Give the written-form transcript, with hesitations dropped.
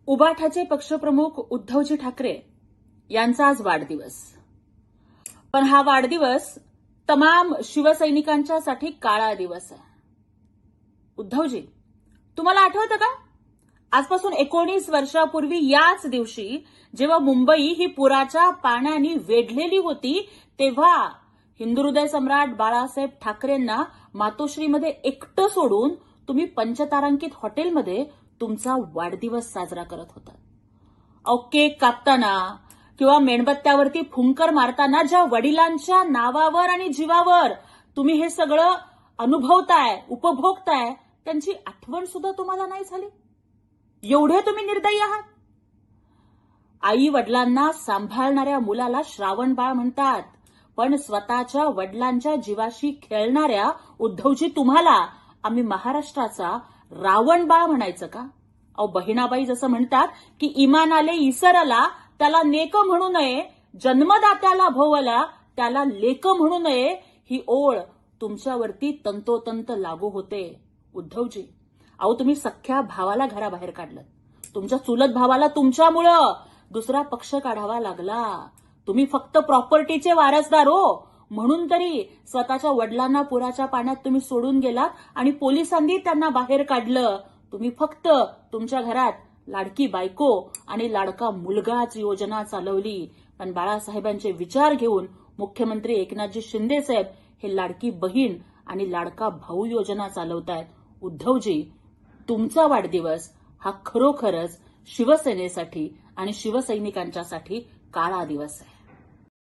उबाठाचे पक्षप्रमुख उद्धवजी ठाकरे यांचा आज वाढदिवस. पण हा वाढदिवस तमाम शिवसैनिकांच्यासाठी काळा दिवस आहे. उद्धवजी, तुम्हाला आठवतं का? आजपासून 19 वर्षापूर्वी याच दिवशी जेव्हा मुंबई ही पुराच्या पाण्याने वेढलेली होती, तेव्हा हिंदुहृदय सम्राट बाळासाहेब ठाकरेंना मातोश्रीमध्ये एकटं सोडून तुम्ही पंचतारांकित हॉटेलमध्ये तुमचा वाढदिवस साजरा करत होता. केक कापताना किंवा मेणबत्त्यावरती फुंकर मारताना ज्या वडिलांच्या नावावर आणि जीवावर तुम्ही हे सगळं अनुभवताय, उपभोगताय, त्यांची आठवण सुद्धा तुम्हाला नाही झाली. एवढे तुम्ही निर्दयी आहात. आई वडिलांना सांभाळणाऱ्या मुलाला श्रावण बाळ म्हणतात, पण स्वतःच्या वडिलांच्या जीवाशी खेळणाऱ्या उद्धवजी तुम्हाला आम्ही महाराष्ट्राचा रावण बाळ म्हणायचं का? बहिणाबाई जसं म्हणतात की इमान आले इसरला त्याला नेक म्हणू नये, जन्मदात्याला भोवला त्याला लेक म्हणू नये, ही ओळ तुमच्यावरती तंतोतंत लागू होते. उद्धवजी, तुम्ही सख्ख्या भावाला घराबाहेर काढलं. तुमच्या चुलत भावाला तुमच्यामुळं दुसरा पक्ष काढावा लागला. तुम्ही फक्त प्रॉपर्टीचे वारसदार हो म्हणून तरी स्वतःच्या वडिलांना पुराच्या पाण्यात तुम्ही सोडून गेलात आणि पोलिसांनी त्यांना बाहेर काढलं. तुम्ही फक्त तुमच्या घरात लाडकी बायको आणि लाडका मुलगाच योजना चालवली. पण बाळासाहेबांचे विचार घेऊन मुख्यमंत्री एकनाथजी शिंदे साहेब हे लाडकी बहीण आणि लाडका भाऊ योजना चालवतायत. उद्धवजी, तुमचा वाढदिवस हा खरोखरच शिवसेनेसाठी आणि शिवसैनिकांच्यासाठी काळा दिवस आहे.